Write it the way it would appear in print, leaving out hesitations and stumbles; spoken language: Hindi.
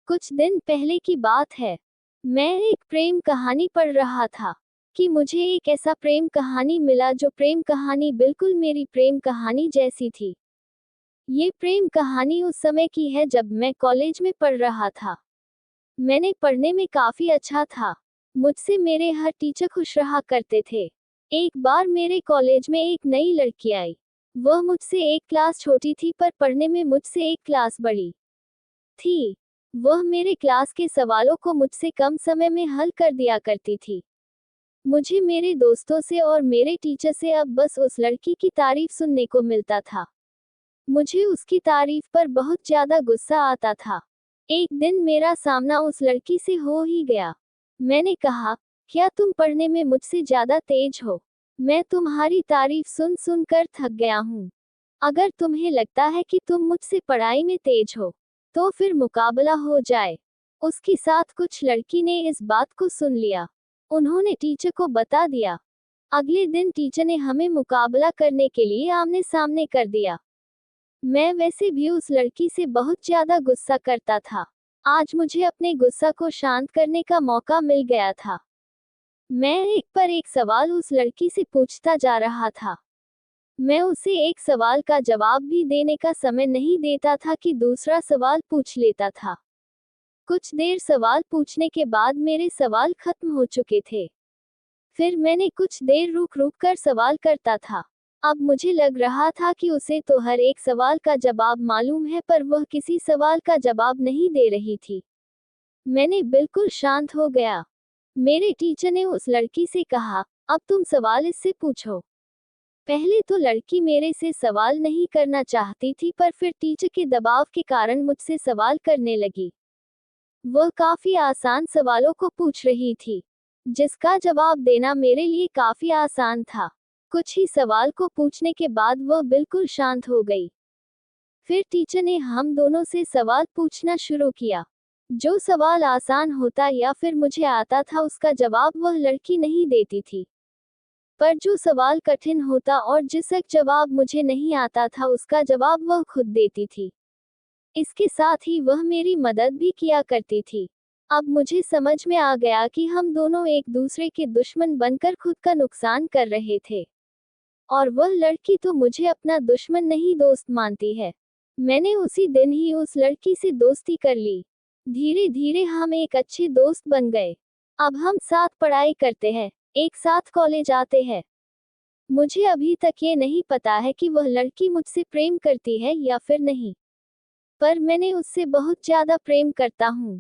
कुछ दिन पहले की बात है। मैं एक प्रेम कहानी पढ़ रहा था कि मुझे एक ऐसा प्रेम कहानी मिला जो प्रेम कहानी बिल्कुल मेरी प्रेम कहानी जैसी थी। ये प्रेम कहानी उस समय की है जब मैं कॉलेज में पढ़ रहा था। मैंने पढ़ने में काफी अच्छा था। मुझसे मेरे हर टीचर खुश रहा करते थे। एक बार मेरे कॉलेज में एक नई लड़की आई। वह मुझसे एक क्लास छोटी थी पर पढ़ने में मुझसे एक क्लास बड़ी थी। वह मेरे क्लास के सवालों को मुझसे कम समय में हल कर दिया करती थी। मुझे मेरे दोस्तों से और मेरे टीचर से अब बस उस लड़की की तारीफ सुनने को मिलता था। मुझे उसकी तारीफ पर बहुत ज्यादा गुस्सा आता था। एक दिन मेरा सामना उस लड़की से हो ही गया। मैंने कहा, क्या तुम पढ़ने में मुझसे ज्यादा तेज हो? मैं तुम्हारी तारीफ सुन सुन कर थक गया हूँ। अगर तुम्हें लगता है कि तुम मुझसे पढ़ाई में तेज हो, तो फिर मुकाबला हो जाए। उसके साथ कुछ लड़की ने इस बात को सुन लिया। उन्होंने टीचर को बता दिया। अगले दिन टीचर ने हमें मुकाबला करने के लिए आमने सामने कर दिया। मैं वैसे भी उस लड़की से बहुत ज्यादा गुस्सा करता था। आज मुझे अपने गुस्सा को शांत करने का मौका मिल गया था। मैं एक पर एक सवाल उस लड़की से पूछता जा रहा था। मैं उसे एक सवाल का जवाब भी देने का समय नहीं देता था कि दूसरा सवाल पूछ लेता था। कुछ देर सवाल पूछने के बाद मेरे सवाल खत्म हो चुके थे। फिर मैंने कुछ देर रुक रुक कर सवाल करता था। अब मुझे लग रहा था कि उसे तो हर एक सवाल का जवाब मालूम है पर वह किसी सवाल का जवाब नहीं दे रही थी। मैंने बिल्कुल शांत हो गया। मेरे टीचर ने उस लड़की से कहा, अब तुम सवाल इससे पूछो। पहले तो लड़की मेरे से सवाल नहीं करना चाहती थी पर फिर टीचर के दबाव के कारण मुझसे सवाल करने लगी। वह काफी आसान सवालों को पूछ रही थी, जिसका जवाब देना मेरे लिए काफी आसान था। कुछ ही सवाल को पूछने के बाद वह बिल्कुल शांत हो गई। फिर टीचर ने हम दोनों से सवाल पूछना शुरू किया। जो सवाल आसान होता या फिर मुझे आता था उसका जवाब वह लड़की नहीं देती थी, पर जो सवाल कठिन होता और जिसका जवाब मुझे नहीं आता था उसका जवाब वह खुद देती थी। इसके साथ ही वह मेरी मदद भी किया करती थी। अब मुझे समझ में आ गया कि हम दोनों एक दूसरे के दुश्मन बनकर खुद का नुकसान कर रहे थे। और वह लड़की तो मुझे अपना दुश्मन नहीं दोस्त मानती है। मैंने उसी दिन ही उस लड़की से दोस्ती कर ली। धीरे धीरे हम एक अच्छे दोस्त बन गए। अब हम साथ पढ़ाई करते हैं, एक साथ कॉलेज आते हैं। मुझे अभी तक ये नहीं पता है कि वह लड़की मुझसे प्रेम करती है या फिर नहीं, पर मैंने उससे बहुत ज्यादा प्रेम करता हूँ।